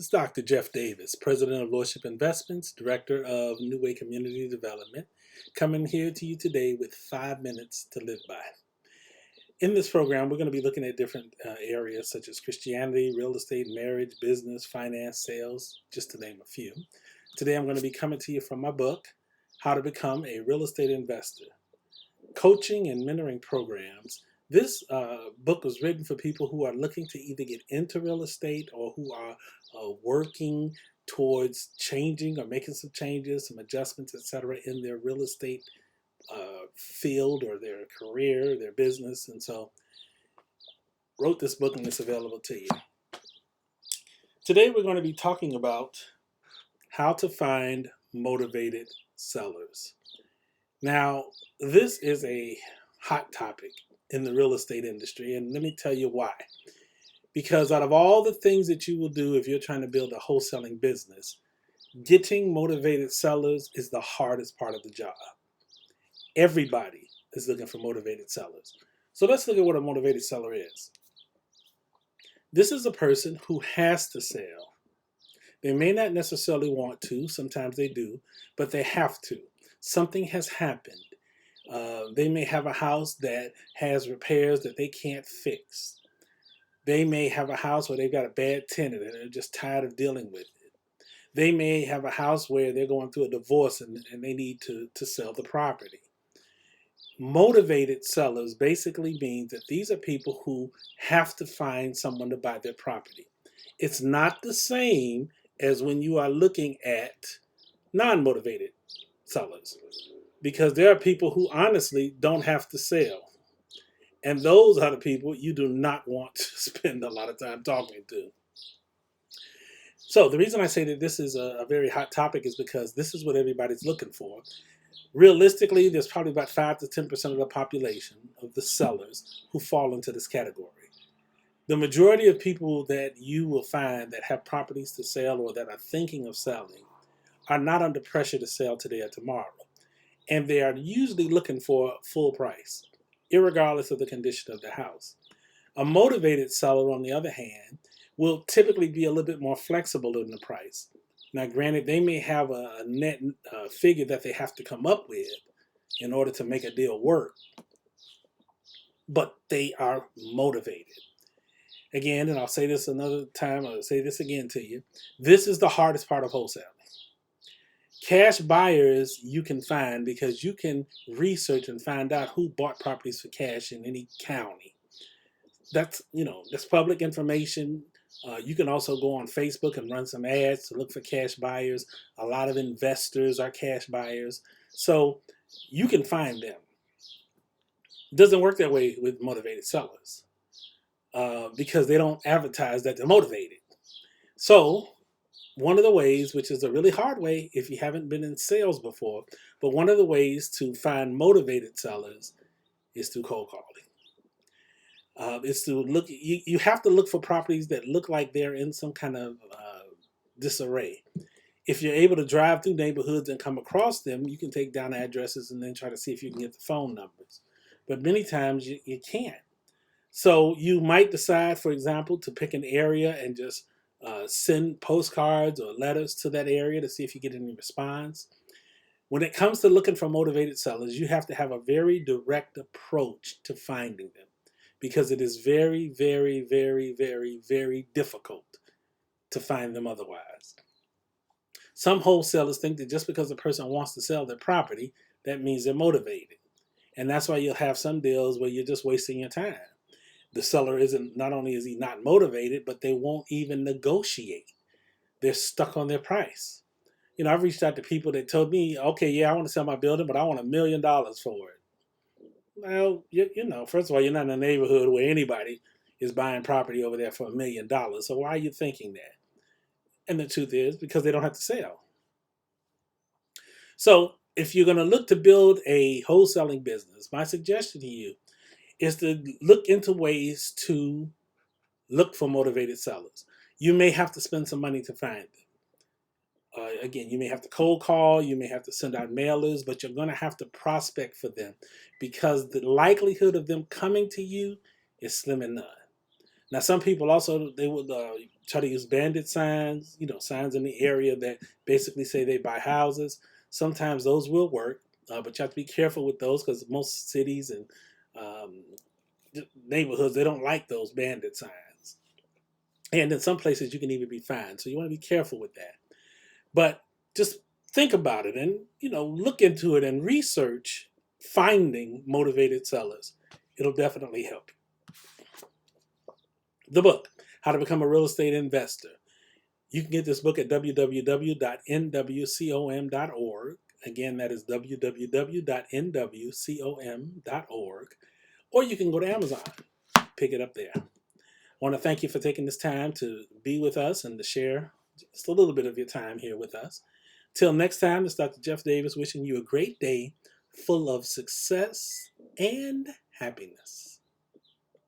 This is Dr. Jeff Davis, President of Lordship Investments, Director of New Way Community Development, coming here to you today with 5 minutes to live by. In this program, we're going to be looking at different areas such as Christianity, real estate, marriage, business, finance, sales, just to name a few. Today, I'm going to be coming to you from my book, How to Become a Real Estate Investor, Coaching and Mentoring Programs. This book was written for people who are looking to either get into real estate or who are working towards changing or making some changes, some adjustments, etc., in their real estate field or their career, their business. And so wrote this book and it's available to you. Today we're going to be talking about how to find motivated sellers. Now, this is a hot topic in the real estate industry, and let me tell you why. Because out of all the things that you will do if you're trying to build a wholesaling business, getting motivated sellers is the hardest part of the job. Everybody is looking for motivated sellers. So let's look at what a motivated seller is. This is a person who has to sell. They may not necessarily want to, sometimes they do, but they have to. Something has happened. They may have a house that has repairs that they can't fix. They may have a house where they've got a bad tenant and they're just tired of dealing with it. They may have a house where they're going through a divorce and they need to sell the property. Motivated sellers basically means that these are people who have to find someone to buy their property. It's not the same as when you are looking at non-motivated sellers, because there are people who honestly don't have to sell. And those are the people you do not want to spend a lot of time talking to. So the reason I say that this is a very hot topic is because this is what everybody's looking for. Realistically, there's probably about 5 to 10% of the population of the sellers who fall into this category. The majority of people that you will find that have properties to sell or that are thinking of selling are not under pressure to sell today or tomorrow. And they are usually looking for full price, irregardless of the condition of the house. A motivated seller, on the other hand, will typically be a little bit more flexible in the price. Now, granted, they may have a net figure that they have to come up with in order to make a deal work, but they are motivated. Again, and I'll say this another time, I'll say this again to you, this is the hardest part of wholesaling. Cash buyers you can find because you can research and find out who bought properties for cash in any county. That's public information. You can also go on Facebook and run some ads to look for cash buyers. A lot of investors are cash buyers. So you can find them. It doesn't work that way with motivated sellers because they don't advertise that they're motivated. So one of the ways, which is a really hard way if you haven't been in sales before, but one of the ways to find motivated sellers is through cold calling. It's to look. You have to look for properties that look like they're in some kind of disarray. If you're able to drive through neighborhoods and come across them, you can take down addresses and then try to see if you can get the phone numbers. But many times you can't. So you might decide, for example, to pick an area and just send postcards or letters to that area to see if you get any response. When it comes to looking for motivated sellers, you have to have a very direct approach to finding them because it is very, very, very, very, very difficult to find them otherwise. Some wholesalers think that just because a person wants to sell their property, that means they're motivated. And that's why you'll have some deals where you're just wasting your time. The seller not only is he not motivated, but they won't even negotiate. They're stuck on their price. I've reached out to people that told me, okay, yeah, I want to sell my building, but I want $1 million for it. Well, first of all, you're not in a neighborhood where anybody is buying property over there for $1 million. So why are you thinking that? And the truth is because they don't have to sell. So if you're going to look to build a wholesaling business, my suggestion to you is to look into ways to look for motivated sellers. You may have to spend some money to find them. Again, you may have to cold call, you may have to send out mailers, but you're going to have to prospect for them because the likelihood of them coming to you is slim and none. Now, some people also, they would try to use bandit signs, signs in the area that basically say they buy houses. Sometimes those will work, but you have to be careful with those because most cities and um, neighborhoods, they don't like those bandit signs. And in some places, you can even be fined. So you want to be careful with that. But just think about it and, look into it and research finding motivated sellers. It'll definitely help you. The book, How to Become a Real Estate Investor. You can get this book at www.nwcom.org. Again, that is www.nwcom.org. Or you can go to Amazon, pick it up there. I want to thank you for taking this time to be with us and to share just a little bit of your time here with us. Till next time, it's Dr. Jeff Davis wishing you a great day full of success and happiness.